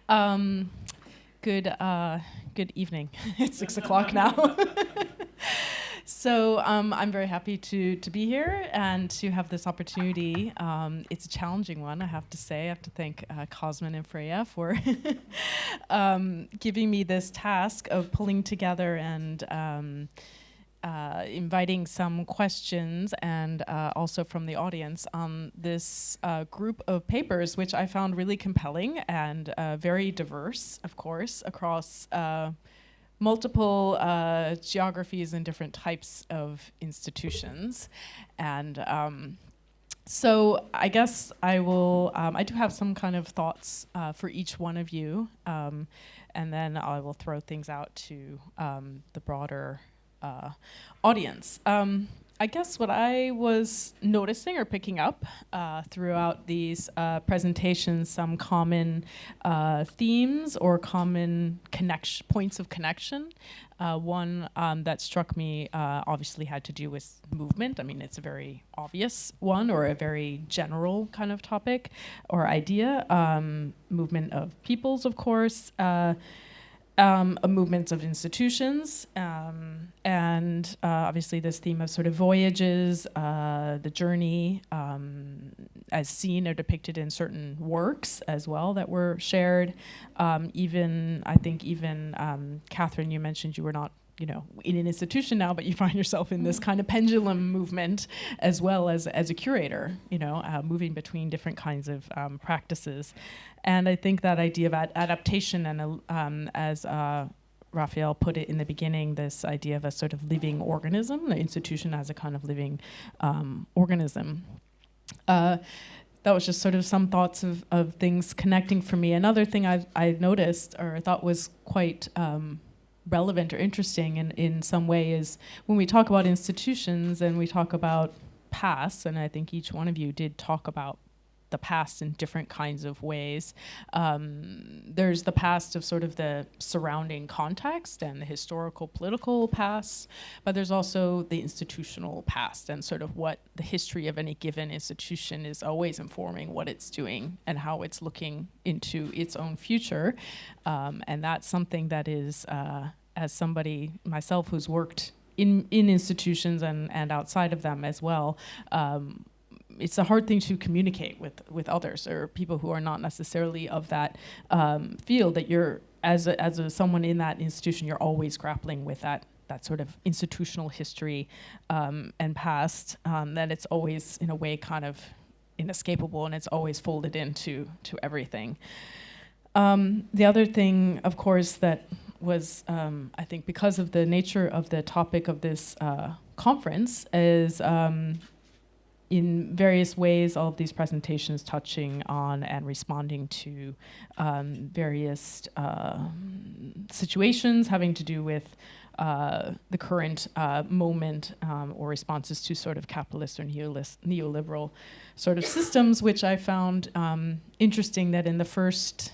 Um, good evening. It's 6 o'clock now. So I'm very happy to be here and to have this opportunity. It's a challenging one, I have to say. I have to thank Cosmin and Freya for giving me this task of pulling together and inviting some questions and also from the audience on this group of papers, which I found really compelling and very diverse, of course, across multiple geographies and different types of institutions. And so I guess I will, I do have some kind of thoughts for each one of you, and then I will throw things out to the broader audience. I guess what I was noticing or picking up throughout these presentations, some common themes or common points of connection. One that struck me obviously had to do with movement. I mean, it's a very obvious one or a very general kind of topic or idea. Movement of peoples, of course. A movement of institutions, and obviously this theme of sort of voyages, the journey, as seen or depicted in certain works as well that were shared. I think even Catherine, you mentioned you were not, in an institution now, but you find yourself in this kind of pendulum movement as well as a curator, moving between different kinds of practices. And I think that idea of adaptation and as Raphael put it in the beginning, this idea of a sort of living organism, the institution as a kind of living organism. That was just sort of some thoughts of things connecting for me. Another thing I noticed or I thought was quite relevant or interesting in some way is when we talk about institutions and we talk about past, and I think each one of you did talk about the past in different kinds of ways. There's the past of sort of the surrounding context and the historical political past, but there's also the institutional past and sort of what the history of any given institution is always informing what it's doing and how it's looking into its own future. And that's something that is, as somebody myself who's worked in institutions and outside of them as well, it's a hard thing to communicate with others or people who are not necessarily of that field. That you're as someone in that institution, you're always grappling with that sort of institutional history and past. That it's always in a way kind of inescapable, and it's always folded into everything. The other thing, of course, that was I think because of the nature of the topic of this conference is. In various ways, all of these presentations touching on and responding to various situations having to do with the current moment or responses to sort of capitalist or neoliberal sort of systems, which I found interesting that in the first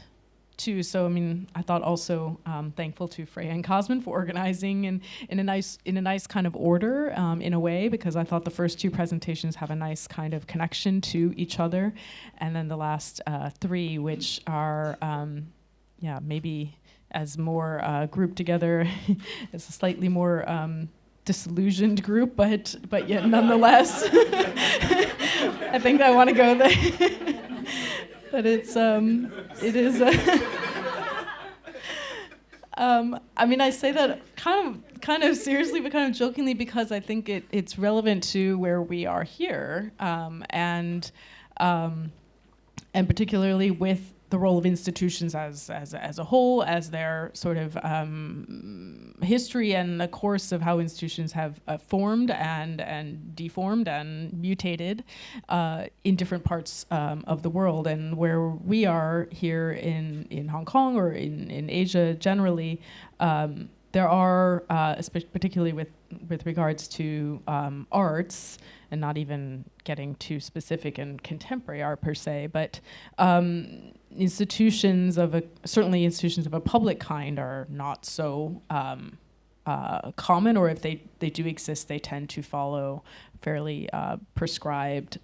two. So I mean, I thought also thankful to Freya and Cosmin for organizing in a nice kind of order in a way, because I thought the first two presentations have a nice kind of connection to each other, and then the last three, which are maybe as more grouped together as a slightly more disillusioned group, but yet nonetheless, I think I want to go there. But it is. I mean, I say that kind of seriously, but kind of jokingly, because I think it's relevant to where we are here, and particularly with the role of institutions as a whole, as their sort of history and the course of how institutions have formed and deformed and mutated in different parts of the world, and where we are here in Hong Kong or in Asia generally. There are, particularly with regards to arts, and not even getting too specific in contemporary art per se, but institutions of certainly institutions of a public kind are not so common, or if they do exist, they tend to follow fairly prescribed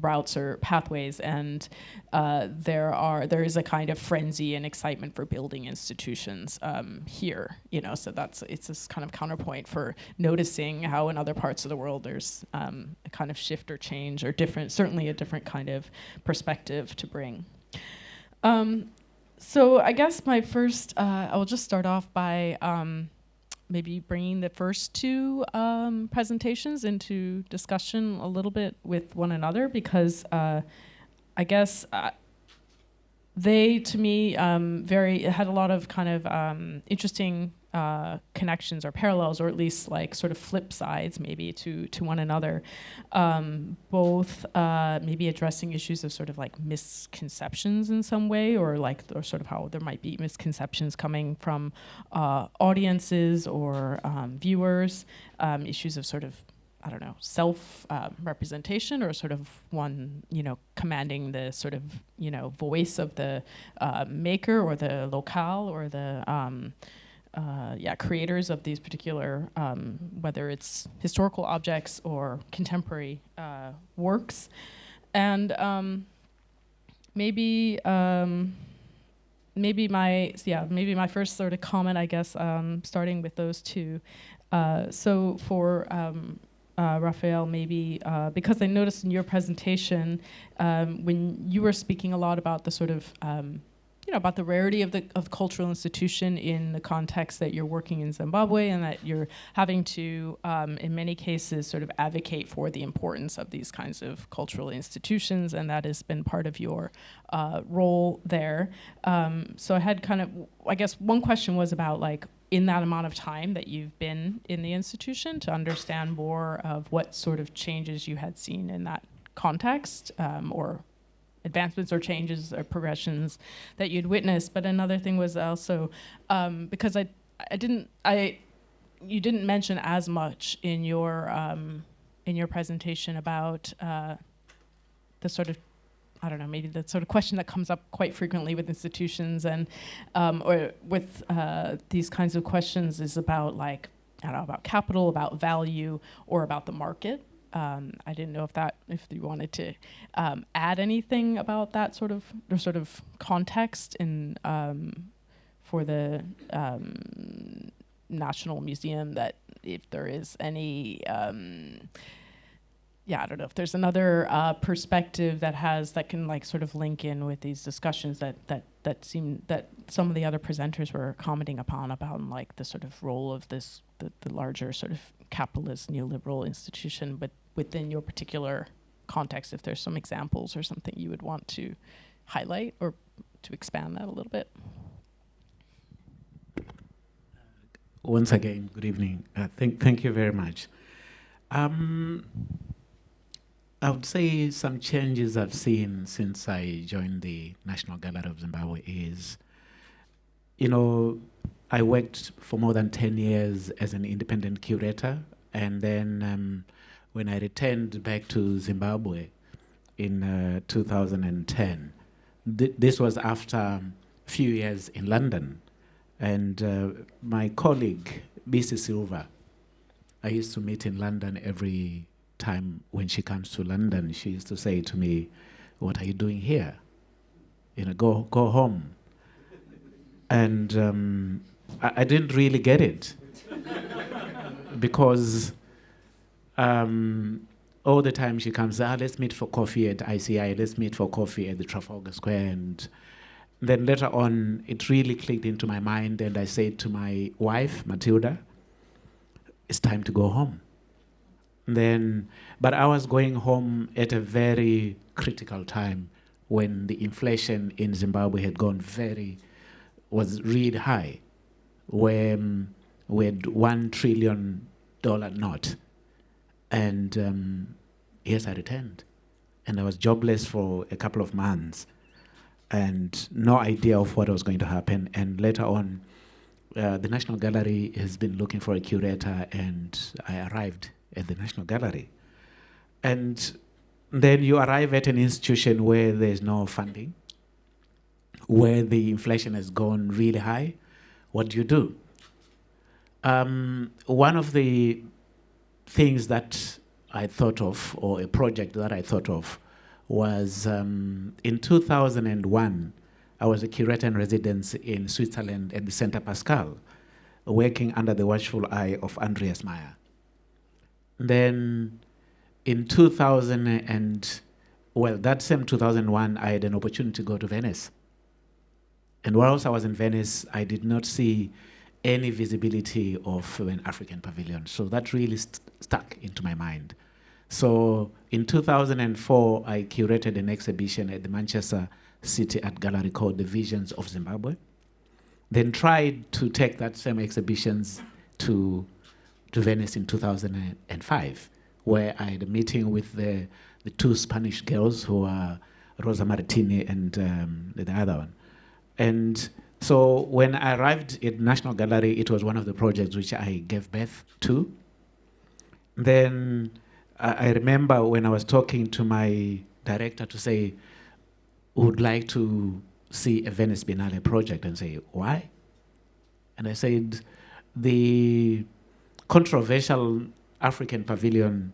routes or pathways, and there is a kind of frenzy and excitement for building institutions here, so it's this kind of counterpoint for noticing how in other parts of the world there's a kind of shift or change or certainly a different kind of perspective to bring. So I guess my first, I'll just start off by maybe bringing the first two presentations into discussion a little bit with one another, because I guess they, to me, had a lot of kind of interesting connections or parallels, or at least like sort of flip sides maybe to one another, both maybe addressing issues of sort of like misconceptions in some way, or sort of how there might be misconceptions coming from audiences or viewers, issues of sort of, I don't know, self-representation, or sort of one, commanding the sort of, voice of the maker or the locale or the creators of these particular, whether it's historical objects or contemporary works. And maybe my first sort of comment, I guess, starting with those two. So for Raphael, maybe because I noticed in your presentation when you were speaking a lot about the sort of about the rarity of the cultural institution in the context that you're working in Zimbabwe, and that you're having to, in many cases, sort of advocate for the importance of these kinds of cultural institutions, and that has been part of your role there. So I had kind of, I guess one question was about, like, in that amount of time that you've been in the institution, to understand more of what sort of changes you had seen in that context, or advancements or changes or progressions that you'd witnessed. But another thing was also because you didn't mention as much in your presentation about the sort of, I don't know, maybe the sort of question that comes up quite frequently with institutions and or with these kinds of questions is about, like, I don't know, about capital, about value, or about the market. I didn't know if you wanted to add anything about that sort of context in for the National Museum, that if there is any, I don't know if there's another perspective that can, like, sort of link in with these discussions that seem that some of the other presenters were commenting upon, about, like, the sort of role of the larger sort of capitalist neoliberal institution, but within your particular context, if there's some examples or something you would want to highlight or to expand that a little bit. Once again, good evening. Thank you very much. I would say some changes I've seen since I joined the National Gallery of Zimbabwe is, I worked for more than 10 years as an independent curator, and then when I returned back to Zimbabwe in 2010, this was after a few years in London, and my colleague, B.C. Silva, I used to meet in London every time when she comes to London. She used to say to me, "What are you doing here? Go home." And I didn't really get it because all the time she comes, let's meet for coffee at ICI, let's meet for coffee at the Trafalgar Square. And then later on, it really clicked into my mind, and I said to my wife, Matilda, it's time to go home. But I was going home at a very critical time when the inflation in Zimbabwe had was really high, where we had $1 trillion note. And yes, I returned. And I was jobless for a couple of months and no idea of what was going to happen. And later on, the National Gallery has been looking for a curator, and I arrived at the National Gallery. And then you arrive at an institution where there's no funding, where the inflation has gone really high. What do you do? One of the things that I thought of, or a project that I thought of, was in 2001, I was a curator in residence in Switzerland at the Centre Pascal, working under the watchful eye of Andreas Meyer. Then in that same 2001, I had an opportunity to go to Venice. And whilst I was in Venice, I did not see any visibility of an African pavilion. So that really stuck into my mind. So in 2004, I curated an exhibition at the Manchester City Art Gallery called The Visions of Zimbabwe. Then tried to take that same exhibitions to Venice in 2005, where I had a meeting with the two Spanish girls who are Rosa Martini and the other one. And so when I arrived at National Gallery, it was one of the projects which I gave birth to. Then I remember when I was talking to my director to say, would like to see a Venice Biennale project, and say, why? And I said, the controversial African pavilion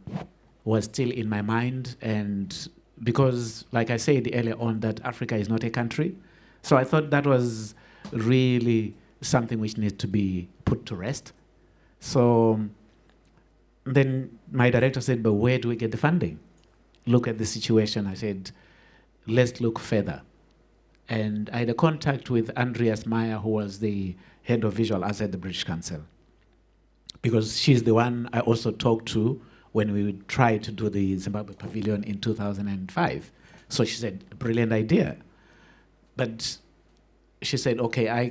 was still in my mind, and because, like I said earlier on, that Africa is not a country, so I thought that was really something which needs to be put to rest. So then my director said, but where do we get the funding? Look at the situation. I said, let's look further. And I had a contact with Andreas Meyer, who was the head of visual arts at the British Council, because she's the one I also talked to when we tried to do the Zimbabwe Pavilion in 2005. So she said, brilliant idea. But she said, okay,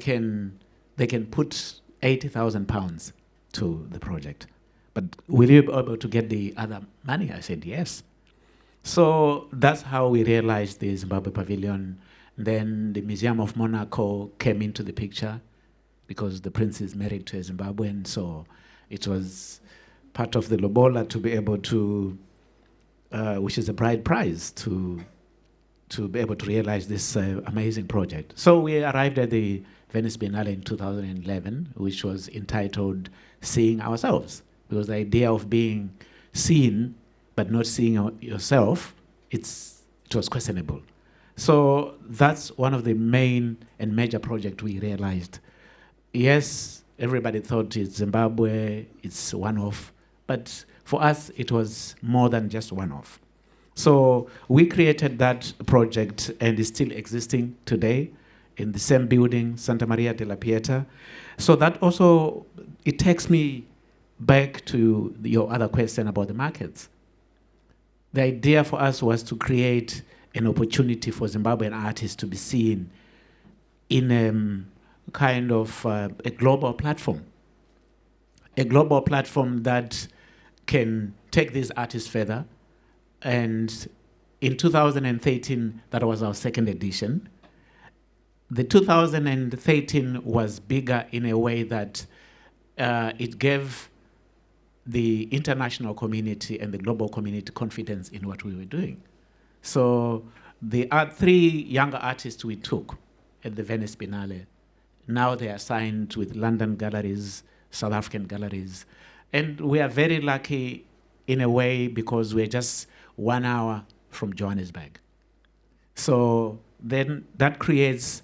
they can put £80,000 to the project. But will you be able to get the other money? I said, yes. So that's how we realized the Zimbabwe Pavilion. Then the Museum of Monaco came into the picture because the prince is married to a Zimbabwean. So it was part of the Lobola to be able to, which is a bride prize, to be able to realize this amazing project. So we arrived at the Venice Biennale in 2011, which was entitled Seeing Ourselves, because the idea of being seen but not seeing yourself, it was questionable. So that's one of the main and major projects we realized. Yes, everybody thought it's Zimbabwe, it's one-off, but for us it was more than just one-off. So we created that project, and it's still existing today in the same building, Santa Maria della Pieta. So that also, it takes me back to your other question about the markets. The idea for us was to create an opportunity for Zimbabwean artists to be seen in a kind of a global platform. A global platform that can take these artists further. And in 2013, that was our second edition. The 2013 was bigger in a way that it gave the international community and the global community confidence in what we were doing. So the three younger artists we took at the Venice Biennale, now they are signed with London galleries, South African galleries. And we are very lucky in a way because we're just 1 hour from Johannesburg. So then that creates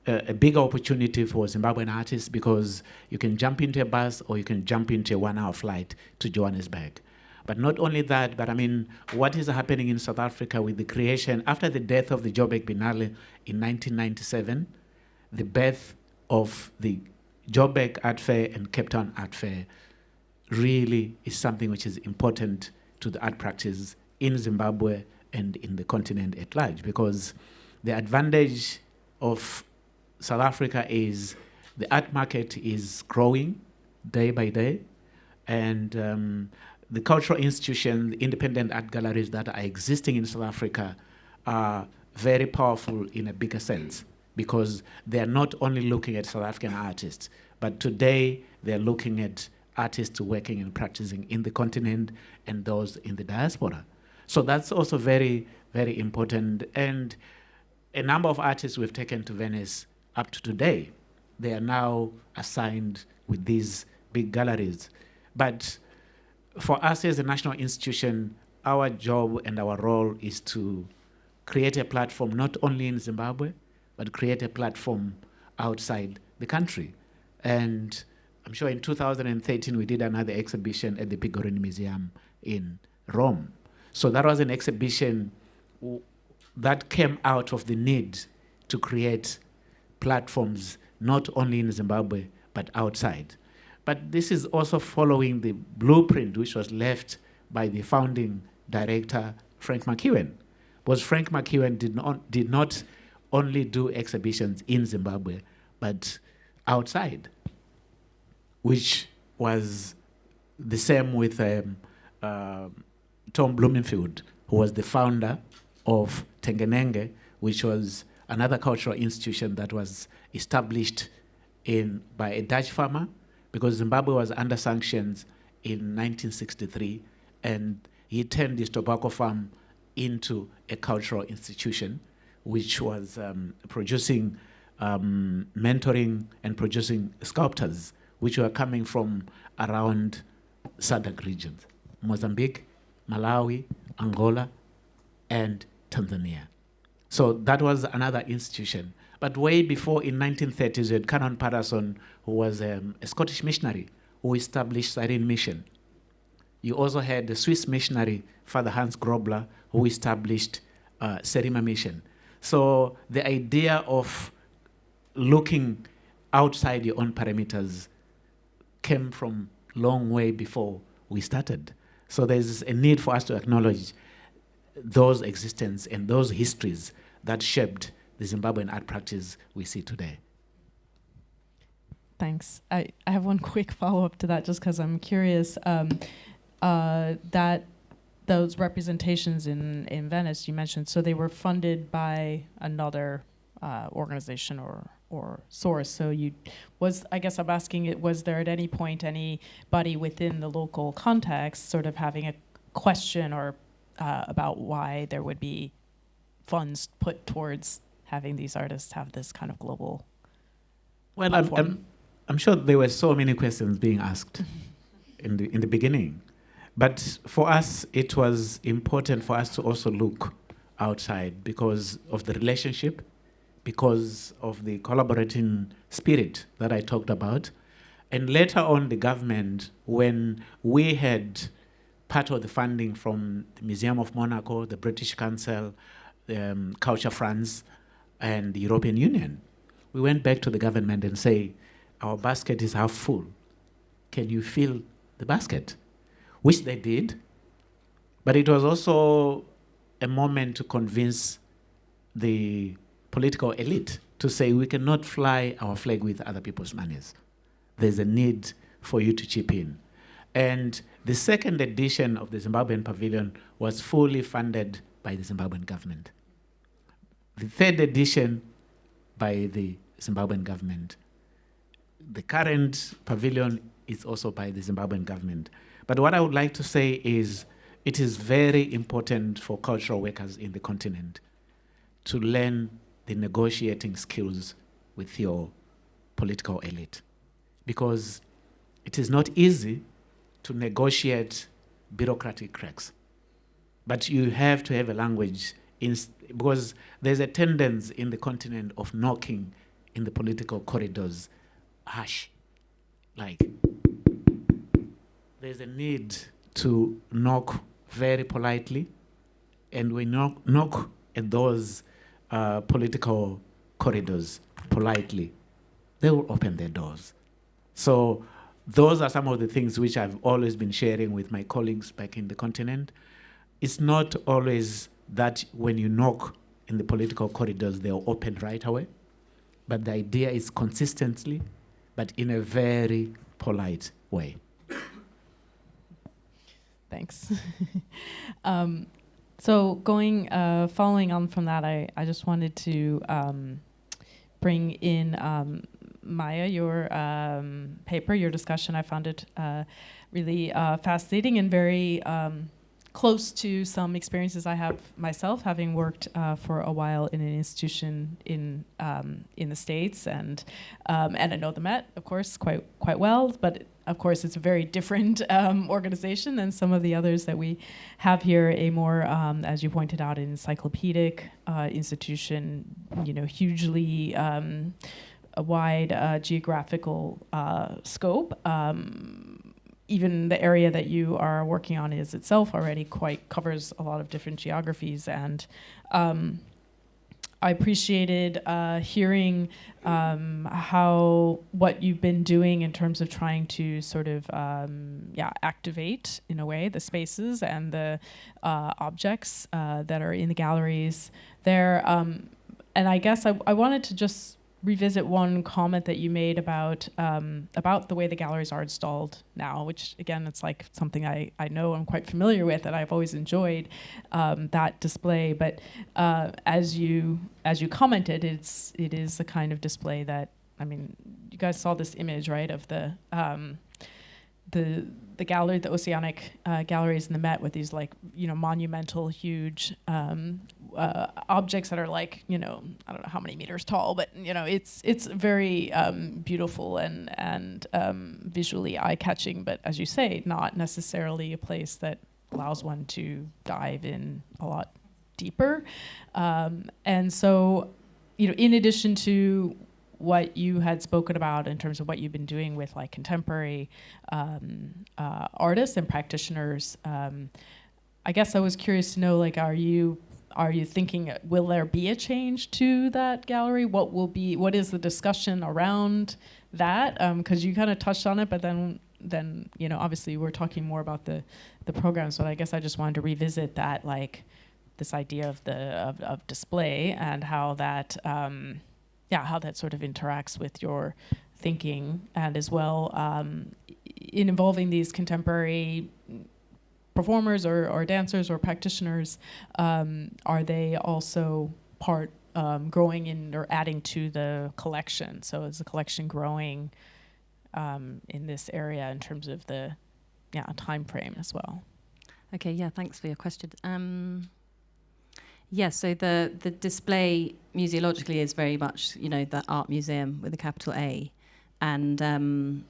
a bigger opportunity for Zimbabwean artists, because you can jump into a bus or you can jump into a 1 hour flight to Johannesburg. But not only that, but I mean, what is happening in South Africa with the creation, after the death of the Joburg Biennale in 1997, the birth of the Joburg Art Fair and Cape Town Art Fair really is something which is important to the art practice in Zimbabwe and in the continent at large, because the advantage of South Africa is the art market is growing day by day, and the cultural institutions, the independent art galleries that are existing in South Africa are very powerful in a bigger sense, because they are not only looking at South African artists, but today they're looking at artists working and practicing in the continent and those in the diaspora. So that's also very, very important. And a number of artists we've taken to Venice up to today, they are now assigned with these big galleries. But for us as a national institution, our job and our role is to create a platform not only in Zimbabwe, but create a platform outside the country. And I'm sure in 2013 we did another exhibition at the Pigorini Museum in Rome. So that was an exhibition that came out of the need to create platforms not only in Zimbabwe, but outside. But this is also following the blueprint which was left by the founding director, Frank McEwen. Because Frank McEwen did not only do exhibitions in Zimbabwe, but outside, which was the same with Tom Blumenfield, who was the founder of Tengenenge, which was another cultural institution that was established by a Dutch farmer, because Zimbabwe was under sanctions in 1963, and he turned his tobacco farm into a cultural institution, which was producing mentoring and producing sculptors, which were coming from around SADC regions, Mozambique, Malawi, Angola, and Tanzania. So that was another institution. But way before, in 1930s, you had Canon Patterson, who was a Scottish missionary who established Cyrene Mission. You also had the Swiss missionary, Father Hans Grobler, who established Serima Mission. So the idea of looking outside your own parameters came from long way before we started. So there's a need for us to acknowledge those existence and those histories that shaped the Zimbabwean art practice we see today. Thanks. I have one quick follow-up to that, just because I'm curious. That those representations in Venice you mentioned, so they were funded by another organization or source. So I guess I'm asking, was there at any point anybody within the local context sort of having a question or about why there would be funds put towards having these artists have this kind of global platform? I'm sure there were so many questions being asked in the beginning. But for us, it was important for us to also look outside because of the relationship, because of the collaborating spirit that I talked about. And later on, the government, when we had part of the funding from the Museum of Monaco, the British Council, Culture France, and the European Union, we went back to the government and say, our basket is half full. Can you fill the basket? Which they did, but it was also a moment to convince the political elite to say we cannot fly our flag with other people's monies. There's a need for you to chip in. And the second edition of the Zimbabwean Pavilion was fully funded by the Zimbabwean government. The third edition by the Zimbabwean government. The current pavilion is also by the Zimbabwean government. But what I would like to say is it is very important for cultural workers in the continent to learn the negotiating skills with your political elite, because it is not easy to negotiate bureaucratic cracks. But you have to have a language, because there's a tendency in the continent of knocking in the political corridors, harsh, like there's a need to knock very politely, and we knock at those political corridors politely, they will open their doors. So those are some of the things which I've always been sharing with my colleagues back in the continent. It's not always that when you knock in the political corridors, they'll open right away, but the idea is consistently, but in a very polite way. Thanks. So following on from that, I just wanted to bring in Maya, your paper, your discussion. I found it really fascinating and very close to some experiences I have myself, having worked for a while in an institution in the States, and I know the Met, of course, quite well. But of course, it's a very different organization than some of the others that we have here. A more, as you pointed out, an encyclopedic institution, hugely a wide geographical scope. Even the area that you are working on is itself already covers a lot of different geographies, and I appreciated hearing what you've been doing in terms of trying to sort of activate, in a way, the spaces and the objects that are in the galleries there. And I guess I wanted to just revisit one comment that you made about the way the galleries are installed now, which again, it's like something I know I'm quite familiar with, and I've always enjoyed that display. But as you commented, it is a kind of display that, I mean, you guys saw this image, right, of the gallery, the Oceanic galleries in the Met, with these monumental, huge objects that are I don't know how many meters tall, but it's very beautiful and visually eye-catching. But as you say, not necessarily a place that allows one to dive in a lot deeper. And so, in addition to what you had spoken about in terms of what you've been doing with contemporary artists and practitioners, I guess I was curious to know, are you thinking, will there be a change to that gallery? What is the discussion around that? Because you kind of touched on it, but then obviously we're talking more about the programs. But I guess I just wanted to revisit that, this idea of display and how that how that sort of interacts with your thinking, and as well in involving these contemporary performers or dancers or practitioners. Are they also part growing in or adding to the collection? So is the collection growing in this area in terms of the time frame as well? Okay, yeah, thanks for your question. So the display museologically is very much, the art museum with a capital A, and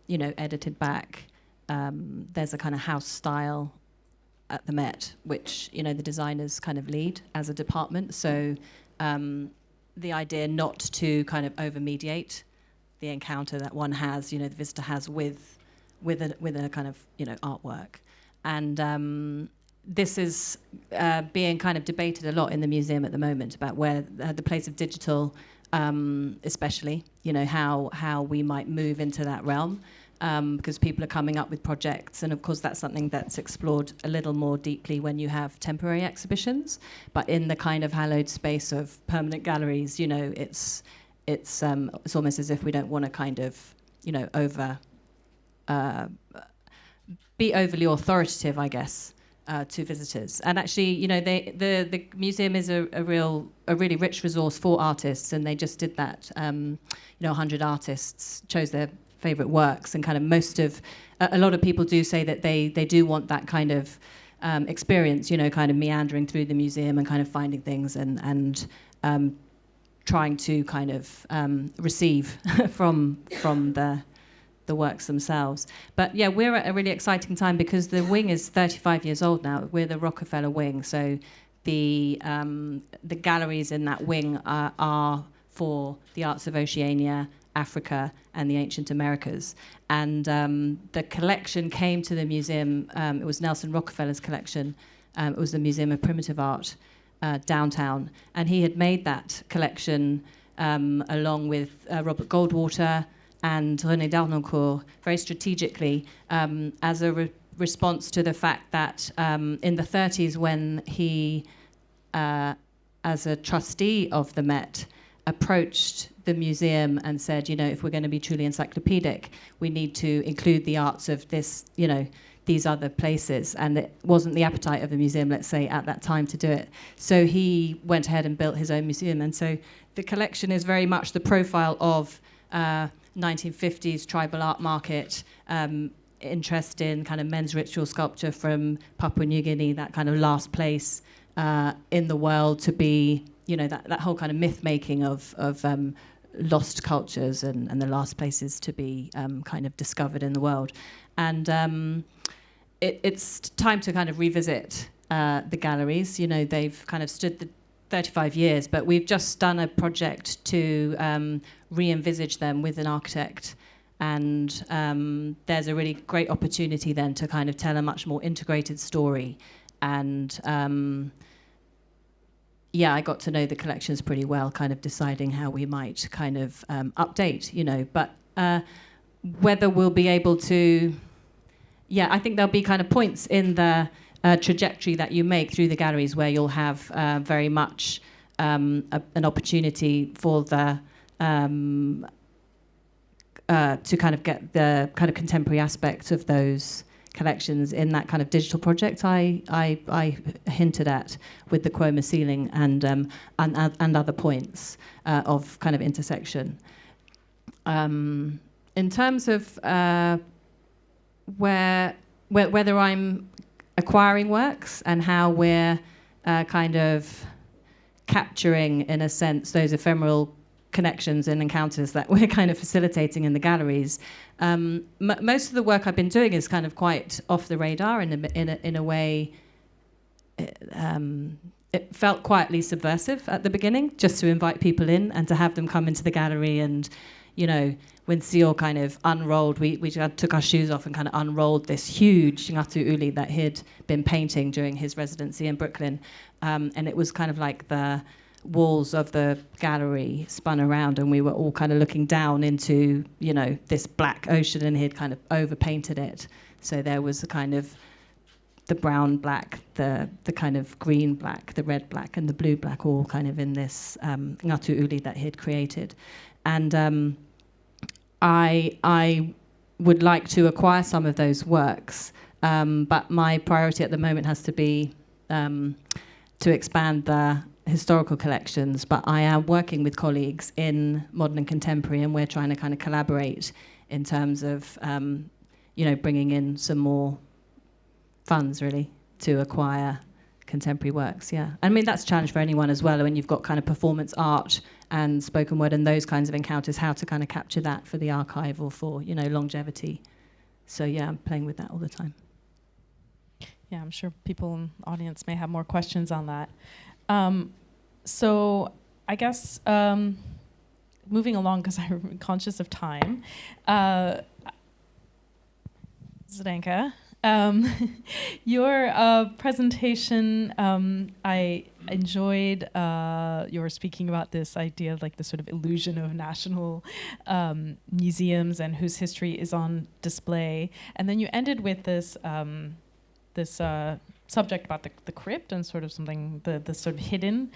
edited back. There's a kind of house style at the Met, which the designers kind of lead as a department. So the idea not to kind of over-mediate the encounter that one has, the visitor has with a kind of artwork, and this is being kind of debated a lot in the museum at the moment about where the place of digital, especially, how we might move into that realm. Because people are coming up with projects, and of course that's something that's explored a little more deeply when you have temporary exhibitions. But in the kind of hallowed space of permanent galleries, it's almost as if we don't want to kind of be overly authoritative, I guess, to visitors. And actually, the museum is a really rich resource for artists, and they just did that. 100 artists chose their favorite works, and kind of a lot of people do say that they do want that kind of experience, kind of meandering through the museum and kind of finding things and trying to kind of receive from the works themselves. But yeah, we're at a really exciting time because the wing is 35 years old now. We're the Rockefeller Wing, so the galleries in that wing are for the arts of Oceania, Africa, and the ancient Americas. And the collection came to the museum. It was Nelson Rockefeller's collection. It was the Museum of Primitive Art downtown. And he had made that collection along with Robert Goldwater and René Darnoncourt very strategically as a response to the fact that in the 30s, when he, as a trustee of the Met, approached the museum and said, if we're going to be truly encyclopedic, we need to include the arts of this, these other places. And it wasn't the appetite of the museum, let's say, at that time to do it. So he went ahead and built his own museum. And so the collection is very much the profile of 1950s tribal art market interest in kind of men's ritual sculpture from Papua New Guinea, that kind of last place in the world to be, you know, that whole kind of myth making of lost cultures and the last places to be kind of discovered in the world. And it's time to kind of revisit the galleries. You know, they've kind of stood the 35 years, but we've just done a project to re-envisage them with an architect. And there's a really great opportunity then to kind of tell a much more integrated story. And yeah, I got to know the collections pretty well, kind of deciding how we might kind of update, you know. But whether we'll be able to, yeah, I think there'll be kind of points in the trajectory that you make through the galleries where you'll have very much an opportunity for the to kind of get the kind of contemporary aspect of those collections in that kind of digital project I hinted at with the Cuomo ceiling and other points of kind of intersection. In terms of whether I'm acquiring works and how we're kind of capturing, in a sense, those ephemeral connections and encounters that we're kind of facilitating in the galleries. Most of the work I've been doing is kind of quite off the radar in a way. It felt quietly subversive at the beginning, just to invite people in and to have them come into the gallery. And, you know, when Sio kind of unrolled, we took our shoes off and kind of unrolled this huge Ngatu Uli that he'd been painting during his residency in Brooklyn. And it was kind of like the walls of the gallery spun around and we were all kind of looking down into, you know, this black ocean, and he'd kind of overpainted it. So there was a kind of the brown black, the kind of green black, the red black and the blue black, all kind of in this Ngatu Uli that he'd created. And I would like to acquire some of those works, but my priority at the moment has to be to expand the historical collections. But I am working with colleagues in modern and contemporary, and we're trying to kind of collaborate in terms of, you know, bringing in some more funds, really, to acquire contemporary works, yeah. I mean, that's a challenge for anyone as well, when you've got kind of performance art and spoken word and those kinds of encounters, how to kind of capture that for the archive or for, you know, longevity. So, yeah, I'm playing with that all the time. Yeah, I'm sure people in the audience may have more questions on that. So I guess moving along, because I'm conscious of time, Zdenka, your presentation, I enjoyed your speaking about this idea of like the sort of illusion of national museums and whose history is on display. And then you ended with this subject about the crypt and sort of something, the sort of hidden,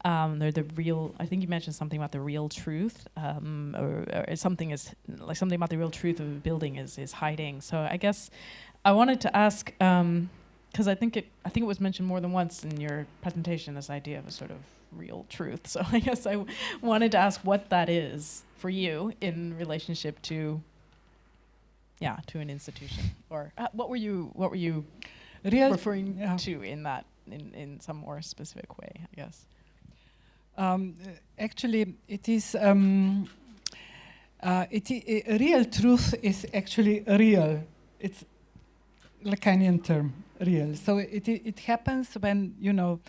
or the real, I think you mentioned something about the real truth, or something is, like something about the real truth of a building is hiding. So I guess I wanted to ask, because I think it was mentioned more than once in your presentation, this idea of a sort of real truth. So I guess I wanted to ask what that is for you in relationship to, yeah, to an institution, or what were you referring to in that, in some more specific way, I guess? Actually, it is a real truth is actually real. It's Lacanian term, real. So it happens when, you know,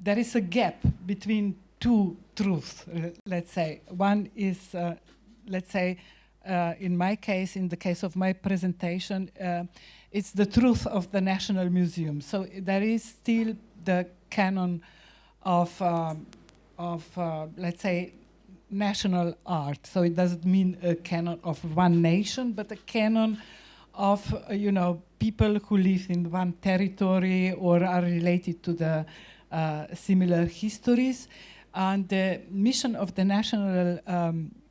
there is a gap between two truths. Let's say one is, let's say, in my case, in the case of my presentation, it's the truth of the National Museum. So there is still the canon of let's say, national art. So it doesn't mean a canon of one nation, but a canon of, you know, people who live in one territory or are related to the similar histories. And the mission of the National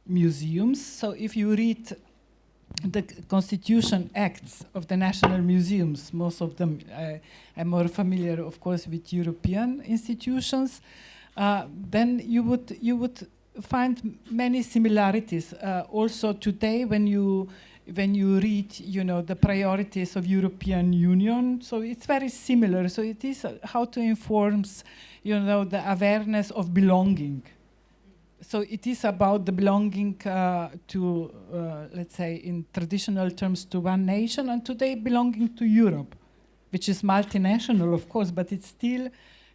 Museums, so if you read the Constitution Acts of the National Museums, most of them, I'm more familiar, of course, with European institutions, then you would find many similarities. Also today, when you when you read, the priorities of European Union. So it's very similar. So it is how to inform, the awareness of belonging. So it is about the belonging to, let's say, in traditional terms, to one nation, and today belonging to Europe, which is multinational, of course, but it's still,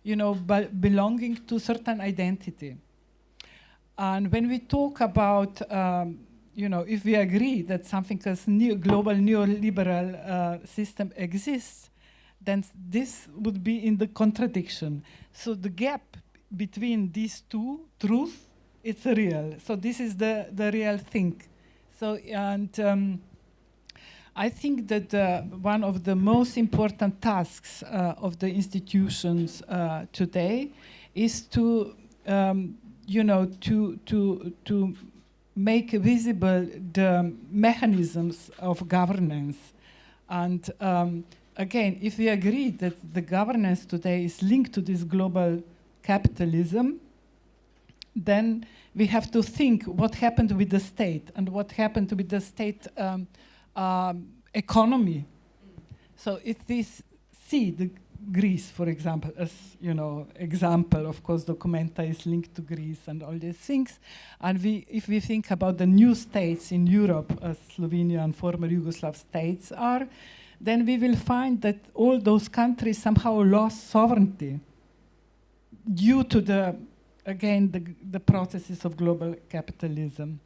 belonging to certain identity. And when we talk about, if we agree that something as global neoliberal system exists, then this would be in the contradiction. So the gap between these two truths, it's real. So this is the real thing. So, and I think that one of the most important tasks of the institutions today is to, to make visible the mechanisms of governance. And again, if we agree that the governance today is linked to this global capitalism, then we have to think what happened with the state and what happened with the state economy. So if we see the Greece, for example, as example, of course, Documenta is linked to Greece and all these things. And if we think about the new states in Europe, as Slovenia and former Yugoslav states are, then we will find that all those countries somehow lost sovereignty due to the processes of global capitalism.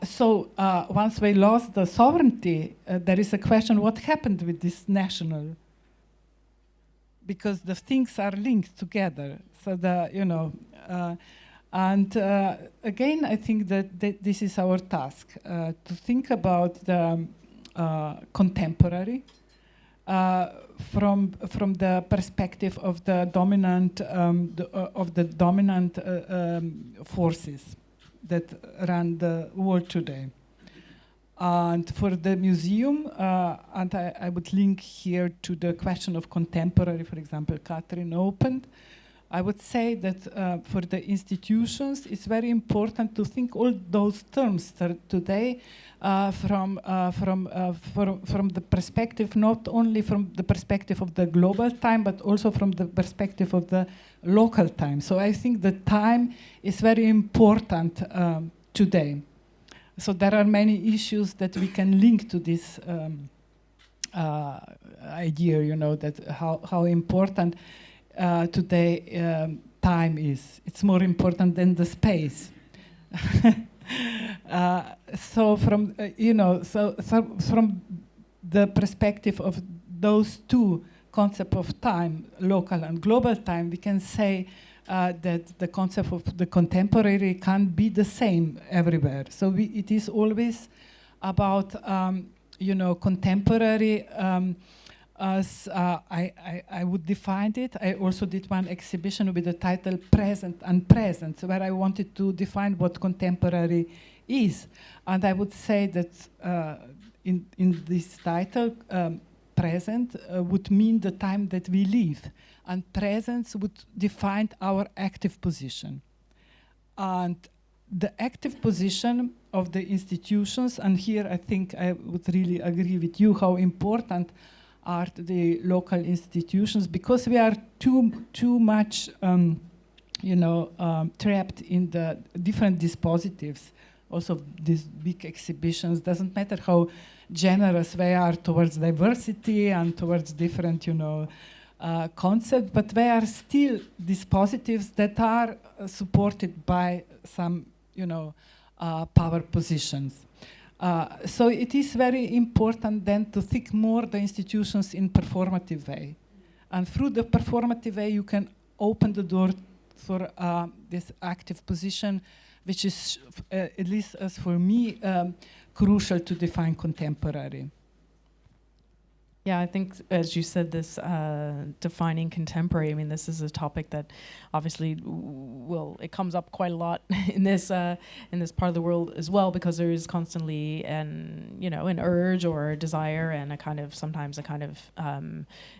So once we lost the sovereignty, there is a question: what happened with this national? Because the things are linked together. So again, I think that this is our task to think about the contemporary from the perspective of the dominant forces that run the world today. And for the museum, and I would link here to the question of contemporary, for example, Catherine opened, I would say that for the institutions, it's very important to think all those terms today from the perspective, not only from the perspective of the global time, but also from the perspective of the local time. So I think the time is very important today. So there are many issues that we can link to this idea, that how important today time is. It's more important than the space. So from from the perspective of those two concepts of time, local and global time, we can say that the concept of the contemporary can't be the same everywhere. So it is always about contemporary as I would define it. I also did one exhibition with the title Present and Present, so where I wanted to define what contemporary is. And I would say that in this title, present would mean the time that we live, and presence would define our active position. And the active position of the institutions, and here I think I would really agree with you how important are the local institutions, because we are too much trapped in the different dispositives. Also these big exhibitions, doesn't matter how generous they are towards diversity and towards different concepts, but they are still dispositives that are supported by some power positions. So it is very important then to think more the institutions in performative way. And through the performative way, you can open the door for this active position, which is, at least as for me, crucial to define contemporary. Yeah, I think, as you said, this defining contemporary, I mean, this is a topic that obviously it comes up quite a lot in this part of the world as well, because there is constantly an urge or a desire and sometimes a kind of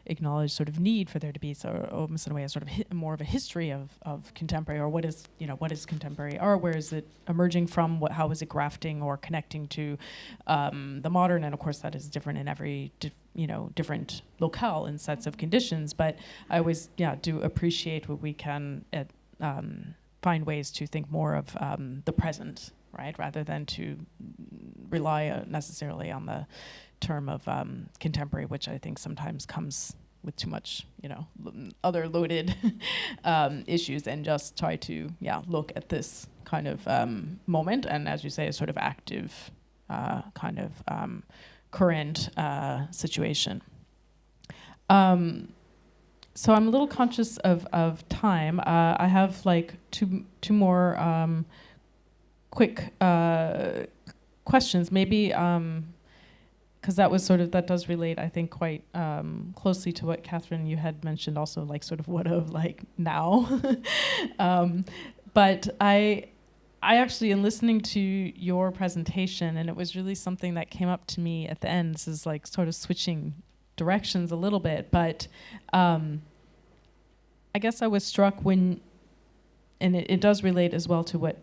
acknowledged sort of need for there to be almost in a way a sort of more of a history of contemporary, or what is contemporary art, where is it emerging from, how is it grafting or connecting to the modern, and of course that is different in every different locale and sets of conditions, but I always do appreciate what we can find ways to think more of the present, right, rather than to rely necessarily on the term of contemporary, which I think sometimes comes with too much other loaded issues, and just try to look at this kind of moment, and as you say, a sort of active kind of current situation. So I'm a little conscious of time. I have like two more quick questions, maybe because that does relate, I think, quite closely to what Catherine, you had mentioned also, like sort of what of like now. But I actually, in listening to your presentation, and it was really something that came up to me at the end, this is like sort of switching directions a little bit, but I guess I was struck when, and it does relate as well to what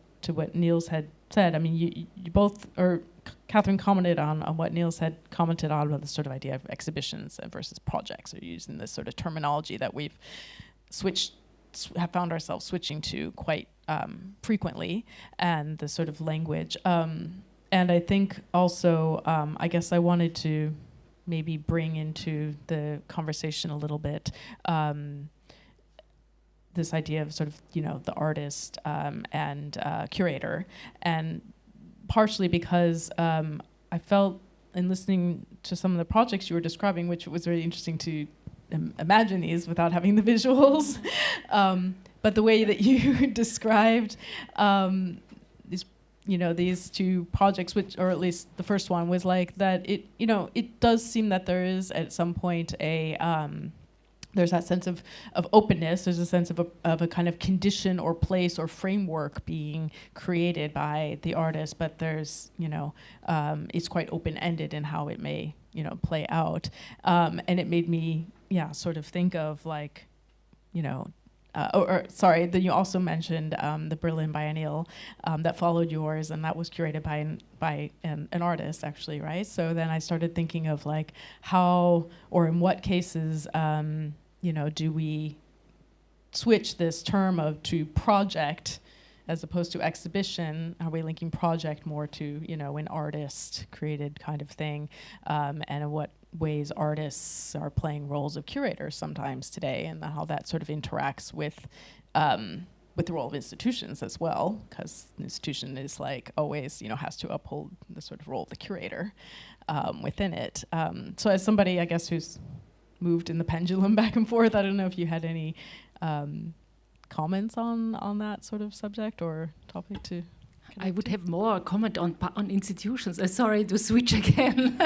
Niels had said. I mean, you both, or Catherine commented on what Niels had commented on about the sort of idea of exhibitions versus projects, or using this sort of terminology that we've have found ourselves switching to quite frequently, and the sort of language. And I think also, I guess I wanted to maybe bring into the conversation a little bit this idea of sort of, the artist and curator, and partially because I felt in listening to some of the projects you were describing, which was really interesting to imagine these without having the visuals, but the way that you described these two projects, which, or at least the first one, was like that it does seem that there is at some point there's that sense of openness, there's a sense of a kind of condition or place or framework being created by the artist, but there's, it's quite open-ended in how it may, play out. And it made me, sort of think of like, sorry, then you also mentioned the Berlin Biennial that followed yours, and that was curated by an artist, actually, right? So then I started thinking of like how, or in what cases, do we switch this term to project as opposed to exhibition? Are we linking project more to, an artist created kind of thing? And in what ways artists are playing roles of curators sometimes today, and how that sort of interacts with the role of institutions as well, because an institution is like always, has to uphold the sort of role of the curator within it. So as somebody, I guess, who's moved in the pendulum back and forth, I don't know if you had any comments on that sort of subject or topic to. I would have more comment on institutions. Sorry to switch again,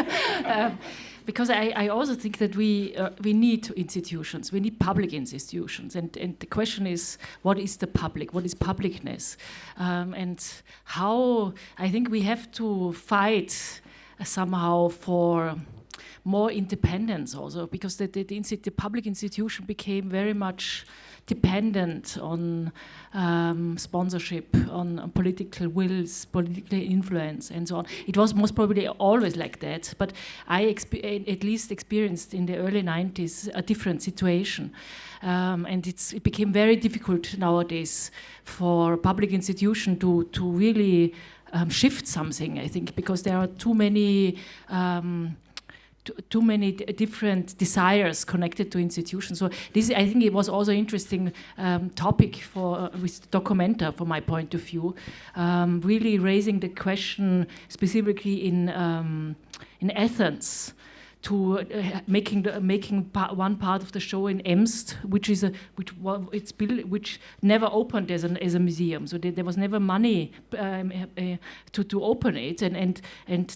because I also think that we need institutions. We need public institutions, and the question is, what is the public? What is publicness? And how I think we have to fight somehow for more independence also, because the public institution became very much dependent on sponsorship, on political wills, political influence, and so on. It was most probably always like that, but I at least experienced in the early 90s a different situation. And it became very difficult nowadays for public institution to really shift something, I think, because there are too many different desires connected to institutions. So this, I think, it was also interesting topic with Documenta, from my point of view, really raising the question specifically in Athens, making one part of the show in Emst, which never opened as a museum. So there was never money to open it, and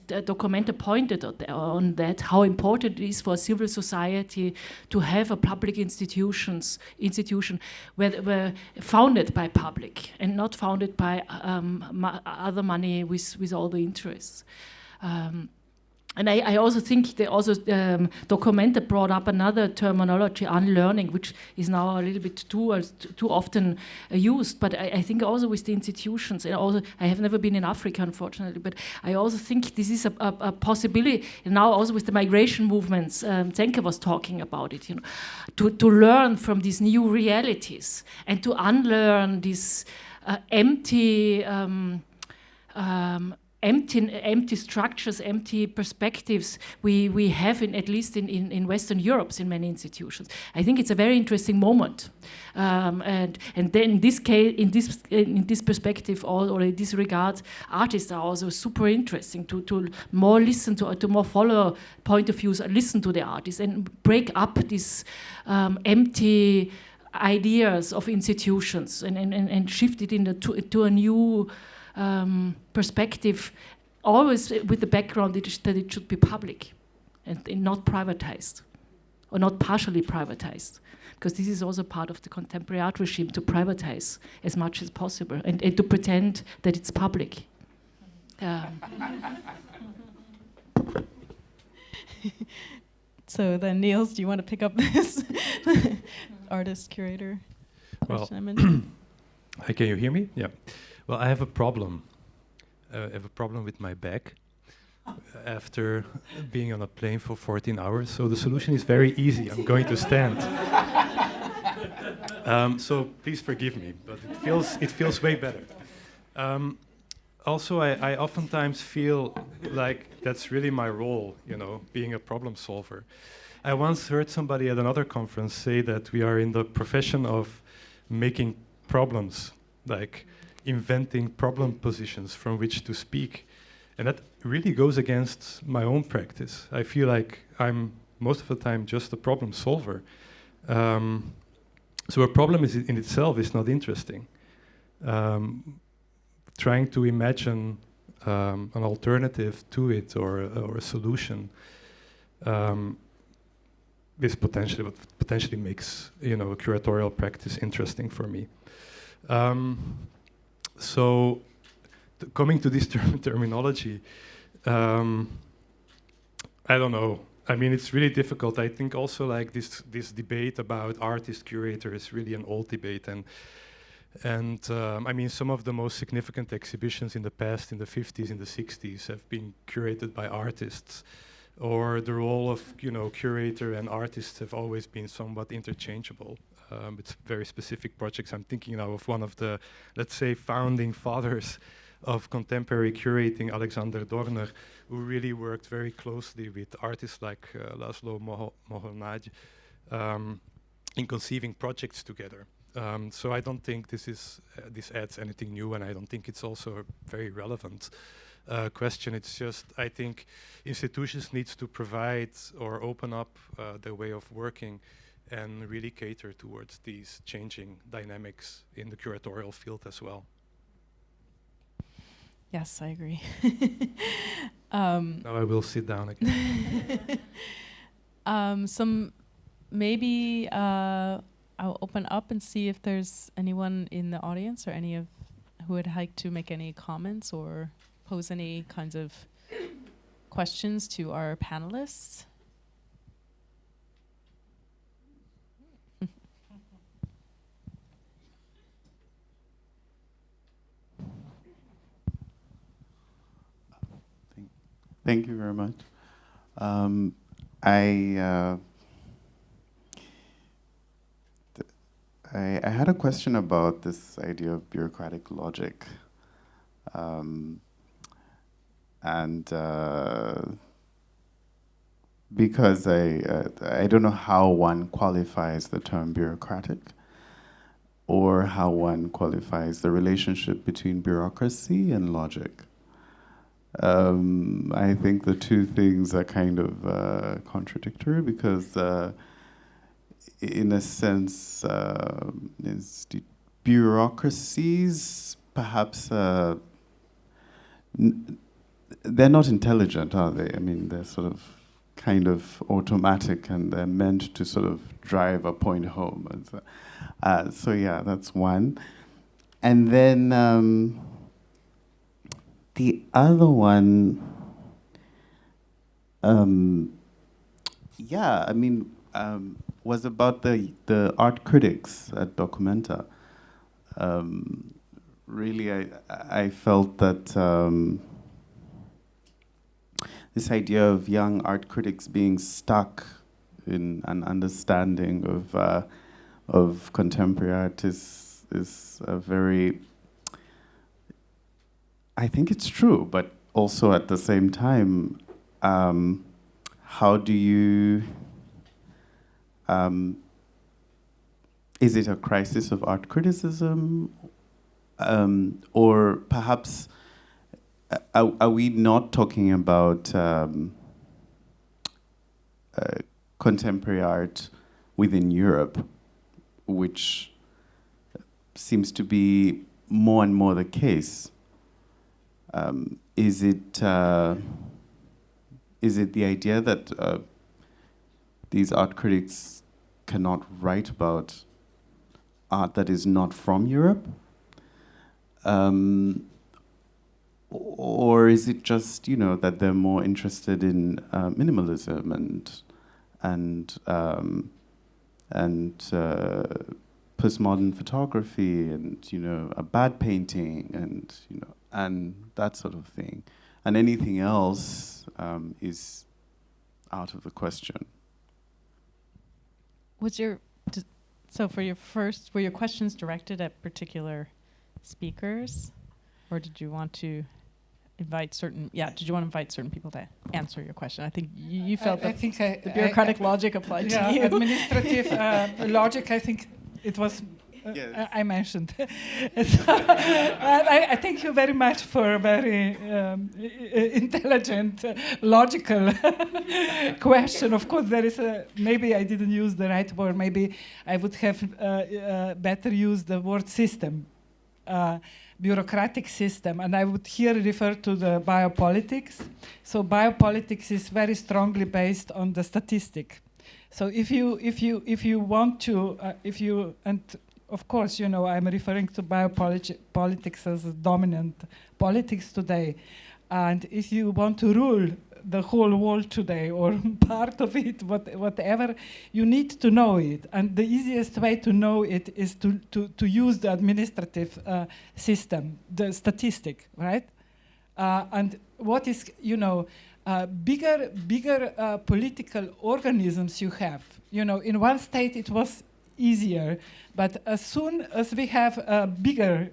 the documenter pointed on that, how important it is for civil society to have a public institution where founded by public and not founded by other money with all the interests. And I also think the documenter brought up another terminology, unlearning, which is now a little bit too often used. But I think also with the institutions, and also I have never been in Africa, unfortunately, but I also think this is a possibility. And now also with the migration movements, Zenke was talking about it, to learn from these new realities and to unlearn these empty structures, empty perspectives we have at least in Western Europe in many institutions. I think it's a very interesting moment, and then in this case, in this perspective, or in this regard, artists are also super interesting to more listen to more follow point of views, listen to the artists and break up these empty ideas of institutions and shift it into a new perspective, always with the background that it should be public and not privatized, or not partially privatized, because this is also part of the contemporary art regime, to privatize as much as possible and to pretend that it's public. So then, Niels, do you want to pick up this artist curator question I mentioned? Hi, can you hear me? Yeah. Well, I have a problem. I have a problem with my back after being on a plane for 14 hours. So the solution is very easy. I'm going to stand. So please forgive me, but it feels way better. Also, I oftentimes feel like that's really my role, being a problem solver. I once heard somebody at another conference say that we are in the profession of making problems, like inventing problem positions from which to speak. And that really goes against my own practice. I feel like I'm most of the time just a problem solver. So a problem in itself is not interesting. Trying to imagine an alternative to it or a solution is potentially makes a curatorial practice interesting for me. So, coming to this terminology, I don't know. I mean, it's really difficult. I think also like this debate about artist-curator is really an old debate, and I mean, some of the most significant exhibitions in the past, in the 50s, in the 60s, have been curated by artists, or the role of curator and artists have always been somewhat interchangeable. It's very specific projects. I'm thinking now of one of the, let's say, founding fathers of contemporary curating, Alexander Dorner, who really worked very closely with artists like Laszlo Moholy in conceiving projects together. So I don't think this adds anything new, and I don't think it's also a very relevant question. It's just, I think institutions need to provide or open up their way of working and really cater towards these changing dynamics in the curatorial field as well. Yes, I agree. Now I will sit down again. Maybe I'll open up and see if there's anyone in the audience or any of who would like to make any comments or pose any kinds of questions to our panelists. Thank you very much. I had a question about this idea of bureaucratic logic. Because I don't know how one qualifies the term bureaucratic, or how one qualifies the relationship between bureaucracy and logic. I think the two things are kind of contradictory because, in a sense, bureaucracies perhaps they're not intelligent, are they? I mean, they're sort of kind of automatic and they're meant to sort of drive a point home. And so yeah, that's one. And then the other one, was about the art critics at Documenta. Really, I felt that this idea of young art critics being stuck in an understanding of contemporary art is a very, I think it's true, but also at the same time, how do you, is it a crisis of art criticism? Or perhaps, are we not talking about contemporary art within Europe, which seems to be more and more the case? Is it the idea that these art critics cannot write about art that is not from Europe? Or is it just, you know, that they're more interested in minimalism and postmodern photography and, you know, a bad painting and, you know, and that sort of thing, and anything else is out of the question. So for your first, were your questions directed at particular speakers, or did you want to invite certain? Yeah, did you want to invite certain people to answer your question? I think you felt that the bureaucratic logic applied to you. Administrative logic. I think it was. Yes. I mentioned. I thank you very much for a very intelligent, logical question. Of course, there is maybe I didn't use the right word. Maybe I would have better used the word system. Bureaucratic system, and I would here refer to the biopolitics. So biopolitics is very strongly based on the statistic. So if you want to, and of course, you know, I'm referring to biopolitics as a dominant politics today, and if you want to rule the whole world today or part of it, whatever, you need to know it. And the easiest way to know it is to use the administrative system, the statistic, right? And what is, you know, bigger political organisms you have. You know, in one state it was easier, but as soon as we have bigger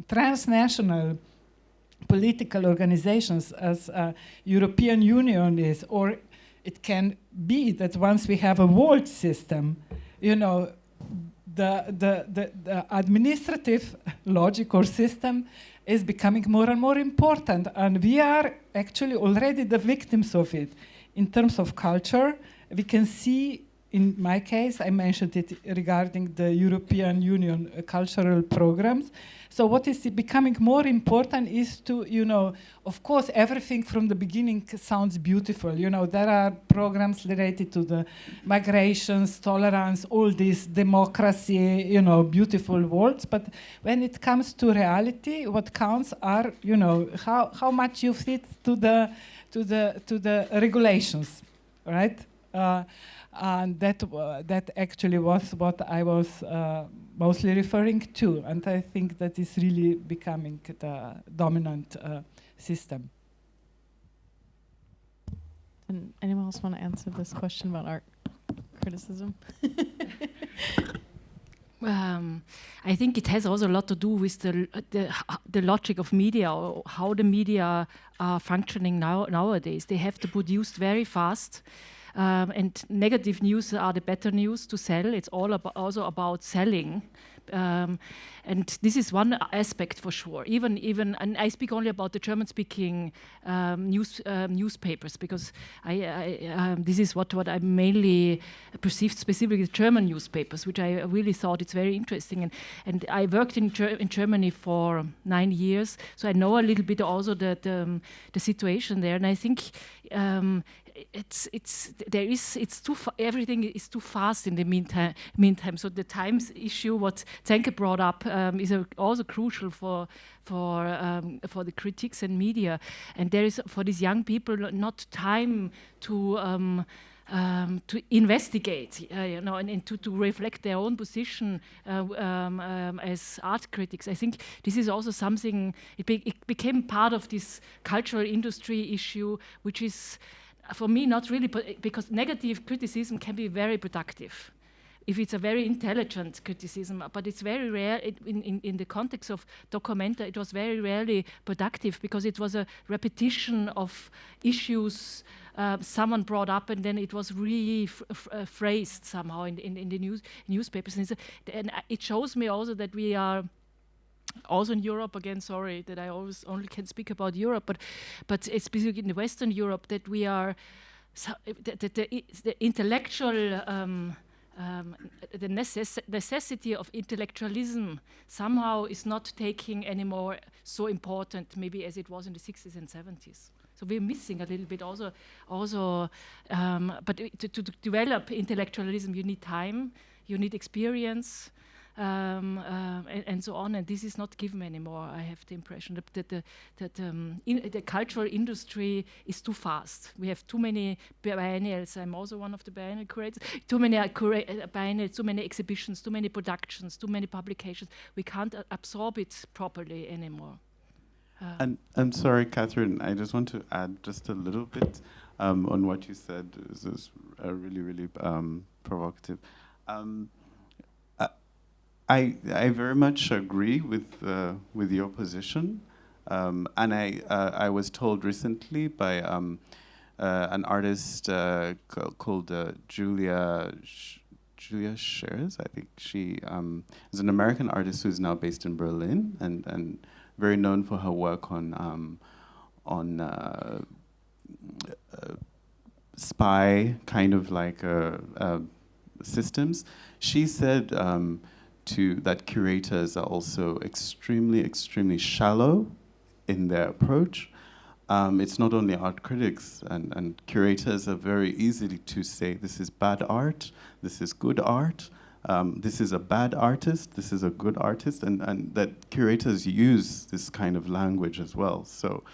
transnational political organizations as European Union is, or it can be that once we have a world system, you know, the administrative logic or system is becoming more and more important, and we are actually already the victims of it. In terms of culture, we can see, in my case, I mentioned it regarding the European Union cultural programs. So what is becoming more important is to, you know, of course, everything from the beginning sounds beautiful. You know, there are programs related to the migrations, tolerance, all this democracy, you know, beautiful words. But when it comes to reality, what counts are, you know, how much you fit to the regulations, right? And that actually was what I was mostly referring to, and I think that is really becoming the dominant system. And anyone else want to answer this question about art criticism? I think it has also a lot to do with the logic of media, or how the media are functioning nowadays. They have to produce very fast. and negative news are the better news to sell. It's all also about selling. And this is one aspect for sure. Even, and I speak only about the German-speaking newspapers, because this is what I mainly perceived, specifically German newspapers, which I really thought it's very interesting. And I worked in Germany for 9 years, so I know a little bit also the situation there. And I think everything is too fast in the meantime. So the Times issue, what Zenke brought up, is also crucial for the critics and media. And there is for these young people not time to investigate, and to reflect their own position as art critics. I think this is also something. It became part of this cultural industry issue, which is, for me, not really, because negative criticism can be very productive if it's a very intelligent criticism, but it's very rare in the context of Documenta. It was very rarely productive because it was a repetition of issues someone brought up, and then it was rephrased somehow in the newspapers. And it shows me also that we are also in Europe, again, sorry that I always only can speak about Europe, but especially in the Western Europe, that we are, the intellectual, the necessity of intellectualism somehow is not taking anymore so important maybe as it was in the 60s and 70s. So we're missing a little bit also but to develop intellectualism, you need time, you need experience, and so on, and this is not given anymore. I have the impression that the cultural industry is too fast. We have too many biennials. I'm also one of the biennial curators. Too many biennials, too many exhibitions, too many productions, too many publications. We can't absorb it properly anymore. And I'm sorry, Catherine, I just want to add just a little bit on what you said. This is really, really provocative. I very much agree with your position, and I was told recently by an artist called Julia Shares. I think she is an American artist who is now based in Berlin and very known for her work on spy kind of like systems. She said that curators are also extremely shallow in their approach. It's not only art critics, and curators are very easy to say this is bad art, this is good art, this is a bad artist, this is a good artist, and that curators use this kind of language as well. So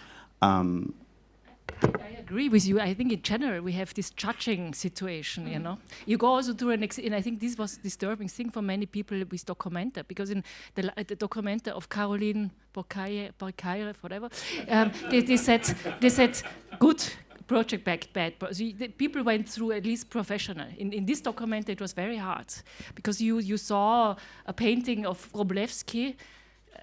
I agree with you. I think in general we have this judging situation, you know. You go also through and I think this was a disturbing thing for many people with Documenta, because in the Documenta of Caroline Borcaire, whatever, they said good project bad. So the people went through at least professional. In this document it was very hard, because you saw a painting of Wroblewski,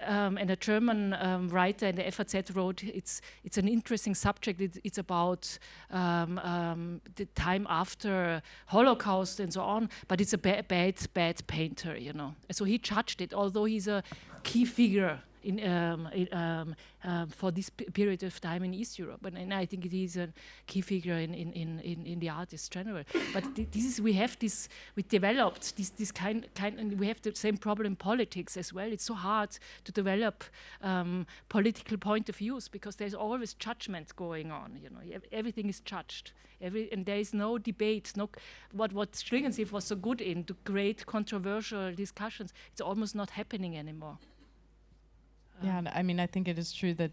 and a German writer in the FAZ wrote, it's an interesting subject. It's about the time after Holocaust and so on, but it's a bad painter, you know. So he judged it, although he's a key figure for this period of time in East Europe, and I think it is a key figure in the artist general. But we developed this kind, and we have the same problem in politics as well. It's so hard to develop political point of views, because there's always judgment going on. You know, everything is judged. And there is no debate. What Schlingensief was so good in, to create controversial discussions. It's almost not happening anymore. Yeah, and I mean, I think it is true that